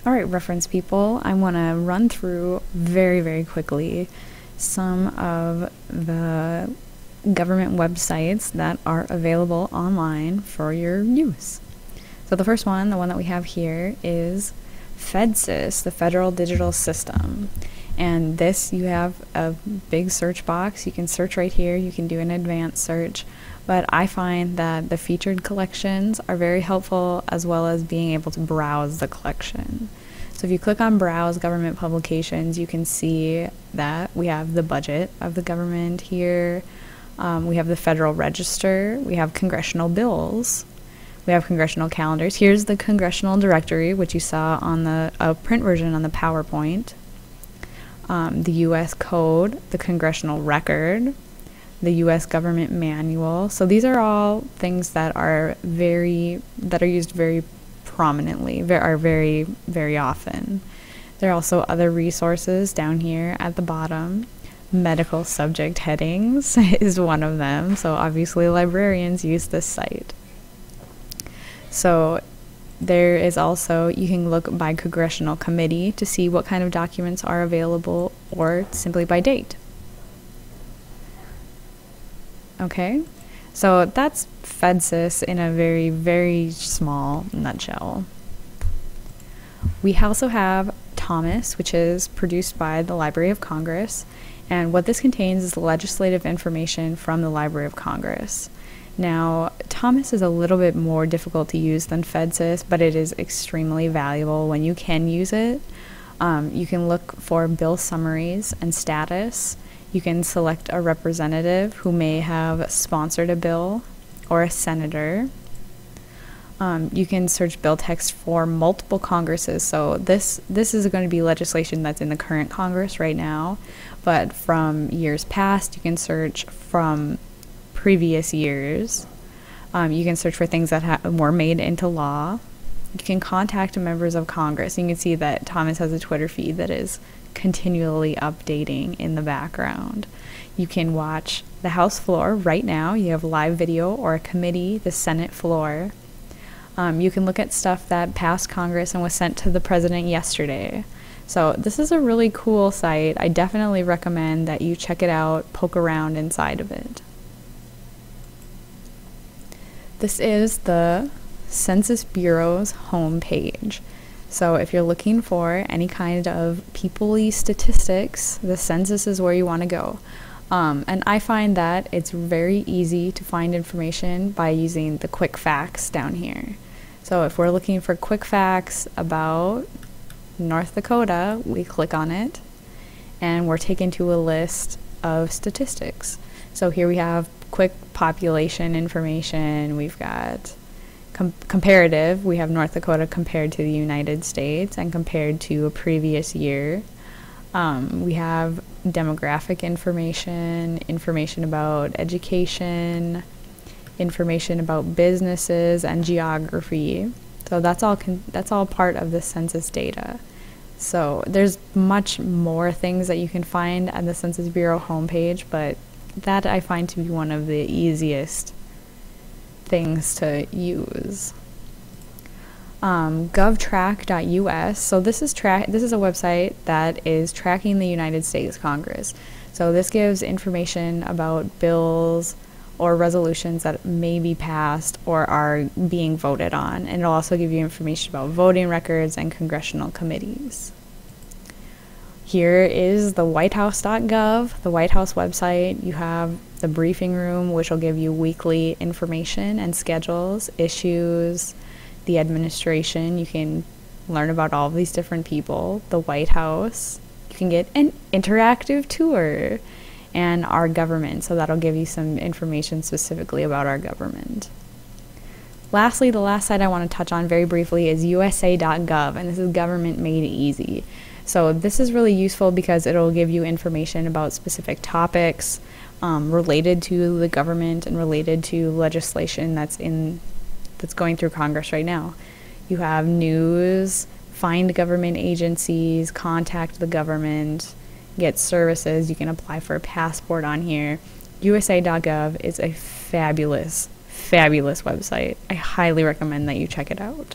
All right, reference people, I want to run through very, very quickly some of the government websites that are available online for your use. So the first one, the one that we have here, is FedSys, the Federal Digital System. And this, you have a big search box. You can search right here. You can do an advanced search. But I find that the featured collections are very helpful, as well as being able to browse the collection. So if you click on Browse Government Publications, you can see that we have the budget of the government here. We have the Federal Register. We have congressional bills. We have congressional calendars. Here's the congressional directory, which you saw on the print version on the PowerPoint. The U.S. Code, the congressional record, the U.S. government manual. So these are all things that are used very prominently, very often. There are also other resources down here at the bottom. Medical subject headings is one of them. So obviously librarians use this site. So there is also, you can look by congressional committee to see what kind of documents are available, or simply by date. Okay, so that's FedSys in a very, very small nutshell. We also have Thomas, which is produced by the Library of Congress, and what this contains is legislative information from the Library of Congress. Now, Thomas is a little bit more difficult to use than FedSys, but it is extremely valuable when you can use it. You can look for bill summaries and status. You can select a representative who may have sponsored a bill, or a senator. You can search bill text for multiple Congresses. So this is going to be legislation that's in the current Congress right now, but from years past, you can search from previous years. You can search for things that were made into law. You can contact members of Congress. You can see that Thomas has a Twitter feed that is continually updating in the background. You can watch the House floor right now. You have live video, or a committee, the Senate floor. You can look at stuff that passed Congress and was sent to the president yesterday. So this is a really cool site. I definitely recommend that you check it out, poke around inside of it. This is the Census Bureau's homepage. So if you're looking for any kind of people-y statistics, the census is where you want to go. And I find that it's very easy to find information by using the quick facts down here. So if we're looking for quick facts about North Dakota, we click on it, and we're taken to a list of statistics. So here we have quick population information. We've got comparative. We have North Dakota compared to the United States and compared to a previous year. We have demographic information, information about education, information about businesses, and geography. So that's all part of the census data. So there's much more things that you can find at the Census Bureau homepage, but that I find to be one of the easiest things to use. Govtrack.us. So this is a website that is tracking the United States Congress. So this gives information about bills or resolutions that may be passed or are being voted on, and it'll also give you information about voting records and congressional committees. Here is the whitehouse.gov, the White House website. You have the briefing room, which will give you weekly information and schedules, issues, the administration. You can learn about all of these different people, the White House. You can get an interactive tour, and our government, so that'll give you some information specifically about our government. Lastly, the last site I want to touch on very briefly is USA.gov, and this is Government Made Easy. So this is really useful because it'll give you information about specific topics related to the government and related to legislation that's going through Congress right now. You have news, find government agencies, contact the government, get services. You can apply for a passport on here. USA.gov is a fabulous, fabulous website. I highly recommend that you check it out.